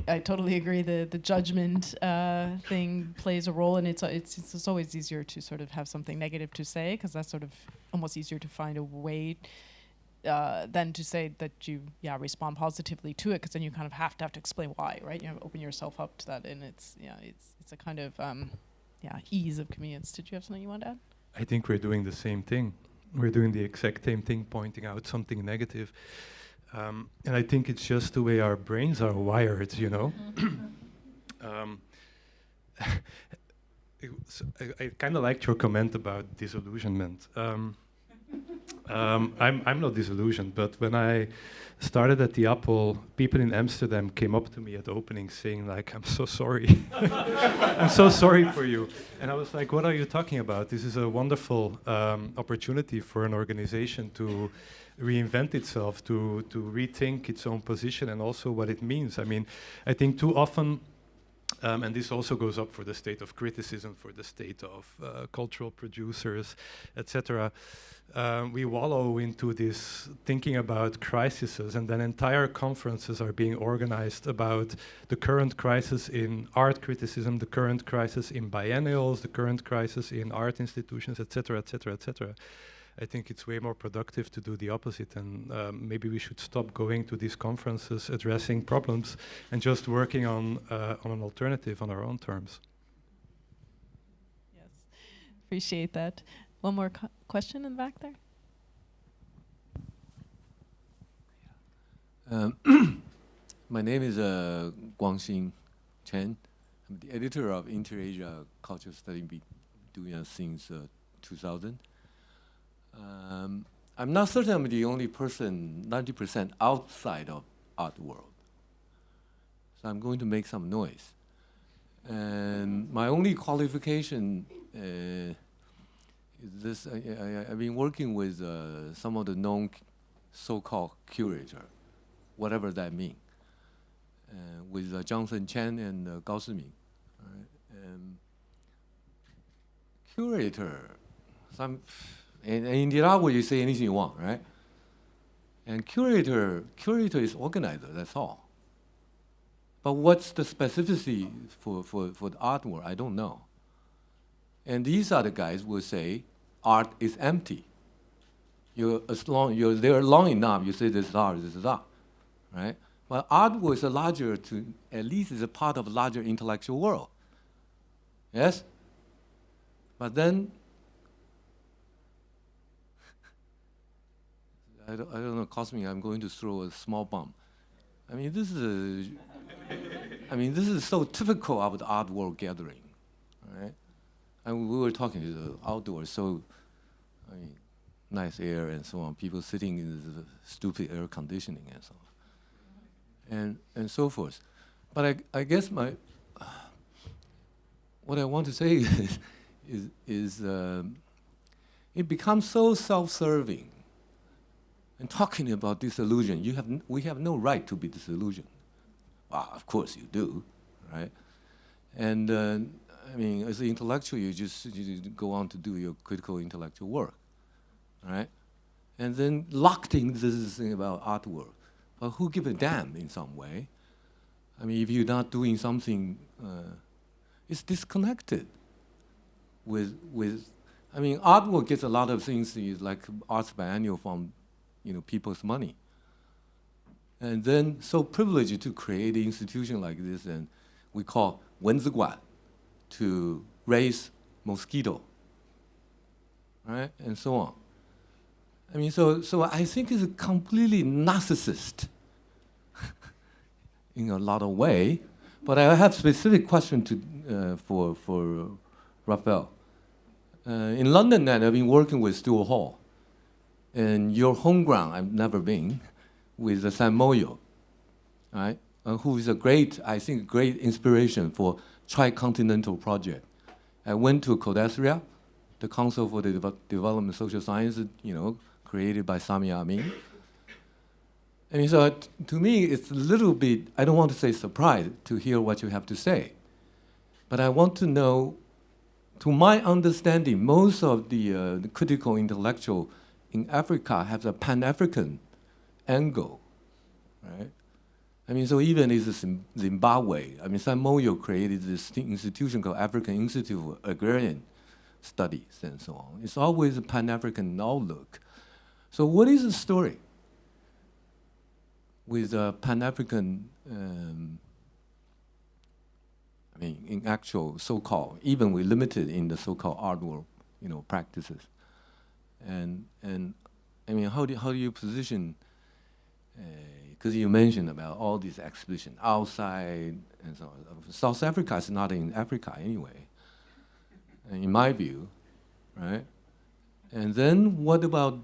I totally agree. The judgment thing plays a role, and it's always easier to sort of have something negative to say, because that's sort of almost easier to find a way than to say that you respond positively to it, because then you kind of have to explain why, right? You open yourself up to that, and it's a kind of ease of convenience. Did you have something you want to add? I think we're doing the same thing. We're doing the exact same thing, pointing out something negative. And I think it's just the way our brains are wired, you know. I kind of liked your comment about disillusionment. I'm not disillusioned, but when I started at the Apple, people in Amsterdam came up to me at the opening saying like, "I'm so sorry. I'm so sorry for you." And I was like, "What are you talking about? This is a wonderful opportunity for an organization to reinvent itself, to rethink its own position and also what it means." I mean, I think too often, and this also goes up for the state of criticism, for the state of cultural producers, etc. We wallow into this thinking about crises, and then entire conferences are being organized about the current crisis in art criticism, the current crisis in biennials, the current crisis in art institutions, etc., etc., etc. I think it's way more productive to do the opposite, and maybe we should stop going to these conferences, addressing problems, and just working on an alternative on our own terms. Yes, appreciate that. One more question in the back there. My name is Guangxin Chen. I'm the editor of Inter-Asia Culture Study, doing it since 2000. I'm not certain I'm the only person 90% outside of art world. So I'm going to make some noise. And my only qualification is this. I've been working with some of the known so-called curator, whatever that means, with Johnson Chen and Gao Shiming. Curator, and in the art world you say anything you want, right? And curator is organizer, that's all. But what's the specificity for the art world? I don't know. And these are the guys who will say, art is empty. As long you're there long enough, you say this is art, right? But art was a larger, at least is a part of a larger intellectual world. Yes? But then, I don't know, Cosmic, I'm going to throw a small bomb. I mean, this is so typical of the art world gathering, right? And we were talking outdoors, so, I mean, nice air and so on, people sitting in the stupid air conditioning and so on, and so forth. But I guess what I want to say is it becomes so self-serving. And talking about disillusion, we have no right to be disillusioned. Well, of course you do, right? And I mean, as an intellectual, you just go on to do your critical intellectual work, right? And then locked in this thing about artwork. But who give a damn in some way? I mean, if you're not doing something, it's disconnected with. I mean, artwork gets a lot of things like arts biennial from, people's money. And then so privileged to create an institution like this, and we call 蚊子馆 to raise mosquito, right? And so on. I mean, so I think it's a completely narcissist in a lot of way. But I have specific question for Raphael. In London, I've been working with Stuart Hall. And your home ground, I've never been, with Sam Moyo, right? Who is great inspiration for Tricontinental Project. I went to Codesria, the Council for the Development of Social Sciences, created by Sami Amin. And so to me, it's a little bit, I don't want to say surprised to hear what you have to say. But I want to know, to my understanding, most of the critical intellectual in Africa have a Pan-African angle, right? I mean, so even in Zimbabwe, I mean, Sam Moyo created this institution called African Institute for Agrarian Studies and so on. It's always a Pan-African outlook. So what is the story with Pan-African, in actual so-called, even we're limited in the so-called art world, practices. And I mean, how do you position, because you mentioned about all these exhibitions outside and so on. South Africa is not in Africa anyway. in my view, right? And then what about,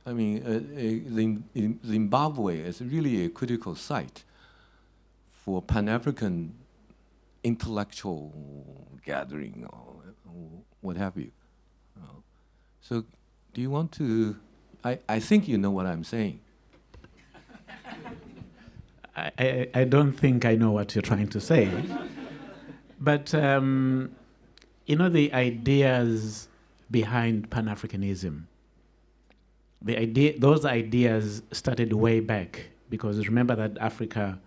I mean, Zimbabwe is really a critical site for Pan-African intellectual gathering or what have you. So do you want to, I think you know what I'm saying. I don't think I know what you're trying to say. But, you know, the ideas behind Pan-Africanism, those ideas started way back, because remember that Africa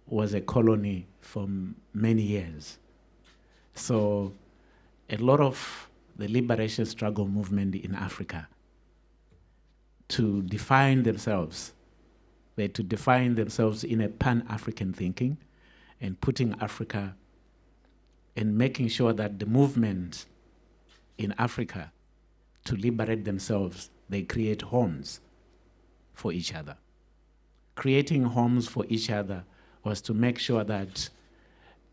was a colony for many years. So a lot of the liberation struggle movement in Africa to define themselves, they to define themselves in a Pan-African thinking and putting Africa and making sure that the movement in Africa to liberate themselves, they create homes for each other. Creating homes for each other was to make sure that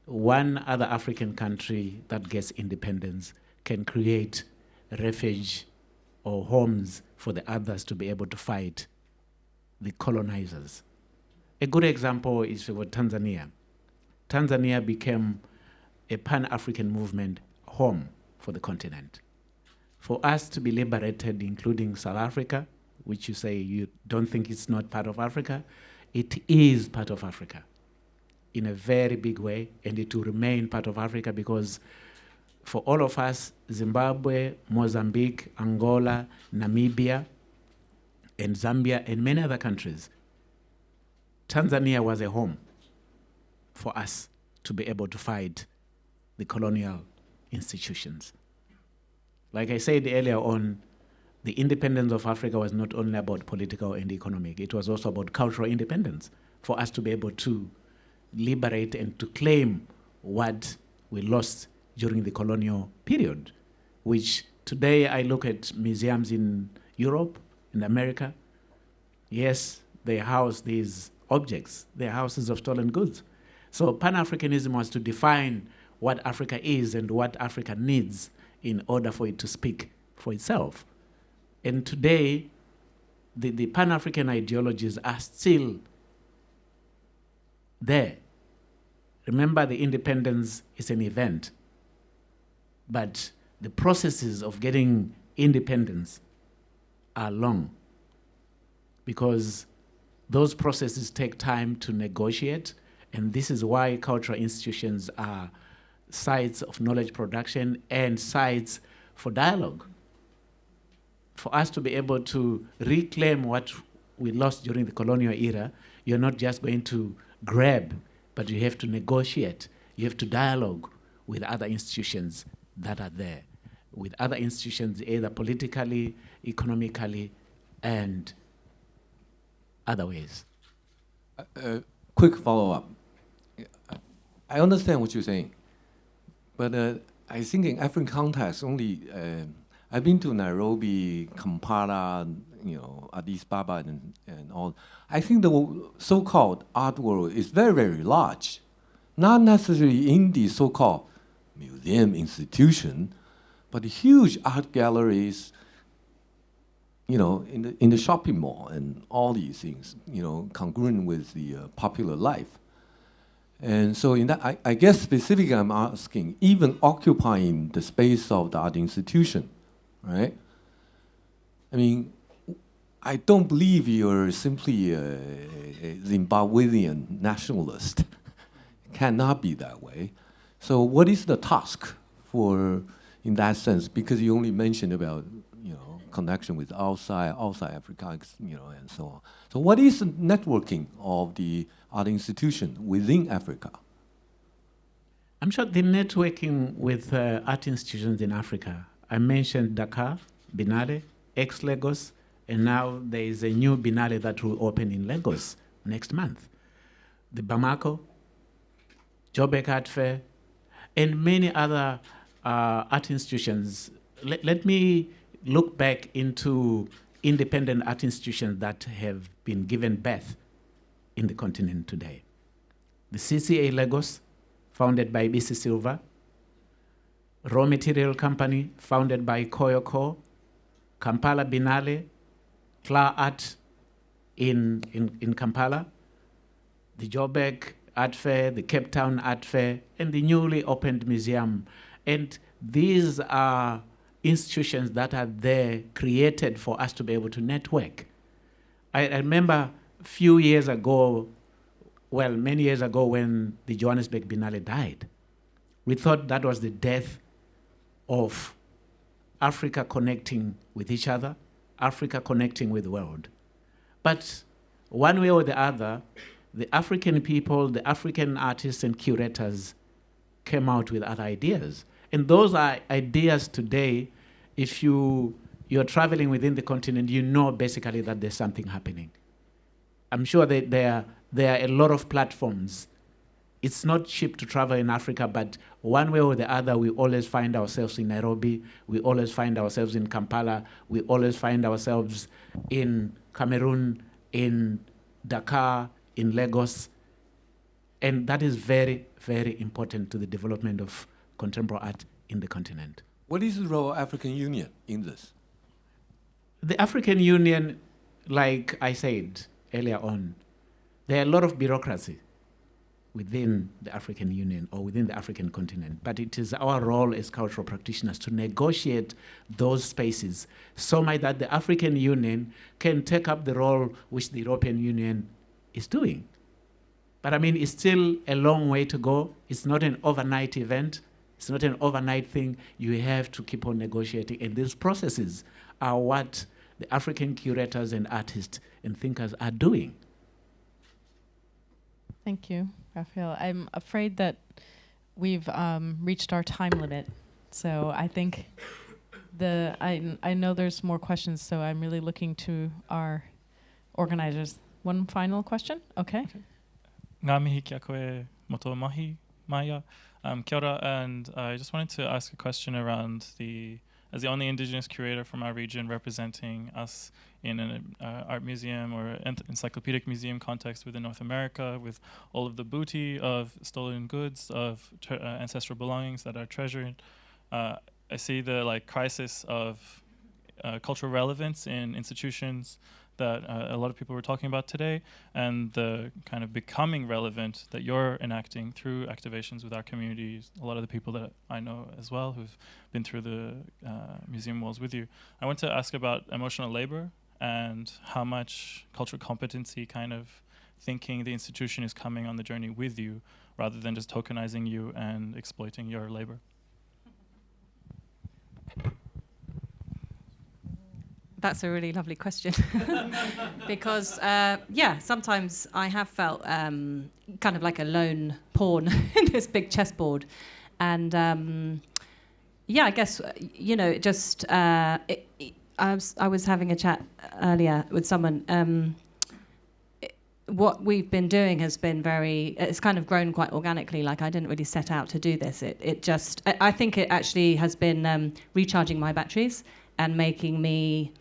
one other African country that gets independence can create refuge or homes for the others to be able to fight the colonizers. A good example is for Tanzania. Tanzania became a Pan-African movement home for the continent. For us to be liberated, including South Africa, which you say you don't think it's not part of Africa, it is part of Africa in a very big way, and it will remain part of Africa because for all of us, Zimbabwe, Mozambique, Angola, Namibia, and Zambia, and many other countries, Tanzania was a home for us to be able to fight the colonial institutions. Like I said earlier on, the independence of Africa was not only about political and economic, it was also about cultural independence for us to be able to liberate and to claim what we lost during the colonial period, which today I look at museums in Europe, in America. Yes, they house these objects. They're houses of stolen goods. So Pan-Africanism was to define what Africa is and what Africa needs in order for it to speak for itself. And today, the Pan-African ideologies are still there. Remember, the independence is an event, but the processes of getting independence are long because those processes take time to negotiate, and this is why cultural institutions are sites of knowledge production and sites for dialogue. For us to be able to reclaim what we lost during the colonial era, you're not just going to grab, but you have to negotiate. You have to dialogue with other institutions that are there, with other institutions either politically, economically, and other ways. Quick follow-up. I understand what you're saying, but I think in African context only, I've been to Nairobi, Kampala, Addis Ababa, and all. I think the so-called art world is very, very large, not necessarily in the so-called museum institution, but huge art galleries, in the shopping mall and all these things, congruent with the popular life. And so in that, I guess specifically I'm asking, even occupying the space of the art institution, right? I mean, I don't believe you're simply a Zimbabwean nationalist. It cannot be that way. So what is the task for, in that sense, because you only mentioned about, connection with outside Africa, and so on. So what is the networking of the art institution within Africa? I'm sure the networking with art institutions in Africa, I mentioned Dakar, Binale, ex-Lagos, and now there is a new Binale that will open in Lagos next month. The Bamako, Joburg Art Fair, and many other art institutions. Let me look back into independent art institutions that have been given birth in the continent today. The CCA Lagos, founded by B.C. Silva. raw material company founded by Koyoko, Kampala Binale, Kla Art in Kampala, the Joburg Art Fair, the Cape Town Art Fair, and the newly opened museum. And these are institutions that are there created for us to be able to network. I remember a few years ago, well, many years ago when the Johannesburg Biennale died, we thought that was the death of Africa connecting with each other, Africa connecting with the world. But one way or the other, the African people, the African artists and curators came out with other ideas. And those are ideas today, if you're traveling within the continent, you know basically that there's something happening. I'm sure that there are a lot of platforms. It's not cheap to travel in Africa, but one way or the other, we always find ourselves in Nairobi, we always find ourselves in Kampala, we always find ourselves in Cameroon, in Dakar, in Lagos. And that is very, very important to the development of contemporary art in the continent. What is the role of African Union in this? The African Union, like I said earlier on, there are a lot of bureaucracy within the African Union or within the African continent, but it is our role as cultural practitioners to negotiate those spaces so much that the African Union can take up the role which the European Union is doing. But I mean, it's still a long way to go. It's not an overnight event. It's not an overnight thing. You have to keep on negotiating. And these processes are what the African curators and artists and thinkers are doing. Thank you, Raphael. I'm afraid that we've reached our time limit. So I think I know there's more questions, so I'm really looking to our organizers. One final question? Okay. Ngā mihi kia koe moto mahi maya. Kia ora, and I just wanted to ask a question around as the only indigenous curator from our region representing us in an art museum or encyclopedic museum context within North America, with all of the booty of stolen goods, of ancestral belongings that are treasured. I see the crisis of cultural relevance in institutions that a lot of people were talking about today, and the kind of becoming relevant that you're enacting through activations with our communities, a lot of the people that I know as well who've been through the museum walls with you. I want to ask about emotional labor and how much cultural competency kind of thinking the institution is coming on the journey with you rather than just tokenizing you and exploiting your labor. That's a really lovely question. Because, sometimes I have felt kind of like a lone pawn in this big chessboard. And, I guess, just... I was having a chat earlier with someone. What we've been doing has been it's kind of grown quite organically. Like, I didn't really set out to do this. I think it actually has been recharging my batteries and making me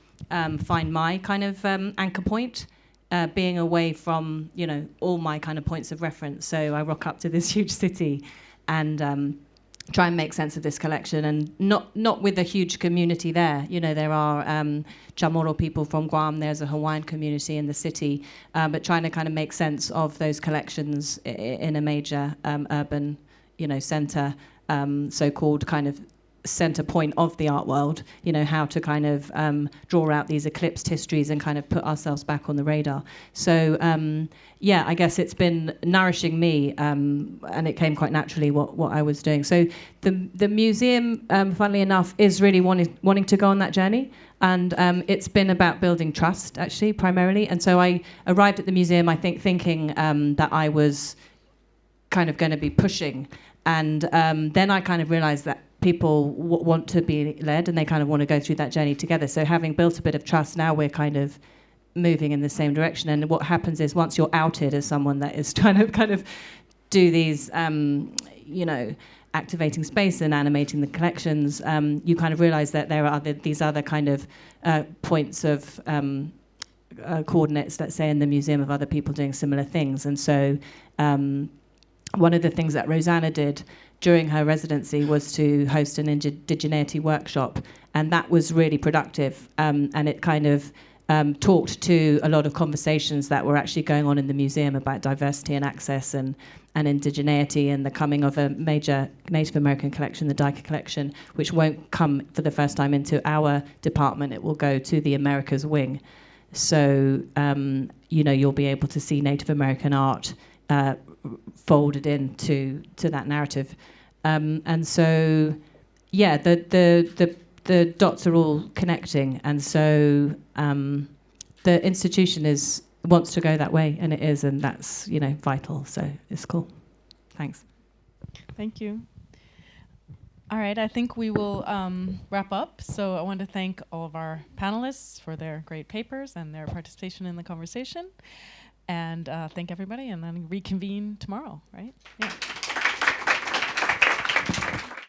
find my kind of anchor point, being away from, all my kind of points of reference. So I rock up to this huge city and try and make sense of this collection, and not with a huge community there. There are Chamorro people from Guam, there's a Hawaiian community in the city, but trying to kind of make sense of those collections in a major urban, center, so-called kind of center point of the art world, how to kind of draw out these eclipsed histories and kind of put ourselves back on the radar. So I guess it's been nourishing me, and it came quite naturally what I was doing. So the museum, funnily enough, is really wanting to go on that journey, and it's been about building trust, actually, primarily. And so I arrived at the museum, I think, thinking that I was kind of going to be pushing, and then I kind of realized that people want to be led, and they kind of want to go through that journey together. So having built a bit of trust, now we're kind of moving in the same direction. And what happens is, once you're outed as someone that is trying to kind of do these, activating space and animating the collections, you kind of realize that there are these other kind of points of coordinates, let's say, in the museum of other people doing similar things. And so one of the things that Rosanna did during her residency was to host an indigeneity workshop, and that was really productive, and it kind of talked to a lot of conversations that were actually going on in the museum about diversity and access and indigeneity and the coming of a major Native American collection, the Dyker collection, which won't come for the first time into our department. It will go to the Americas Wing. So, you'll be able to see Native American art folded into that narrative. And so, yeah, the dots are all connecting. And so the institution wants to go that way, and it is, and that's, vital. So it's cool. Thanks. Thank you. All right, I think we will wrap up. So I want to thank all of our panelists for their great papers and their participation in the conversation. And thank everybody, and then reconvene tomorrow, right? Yeah.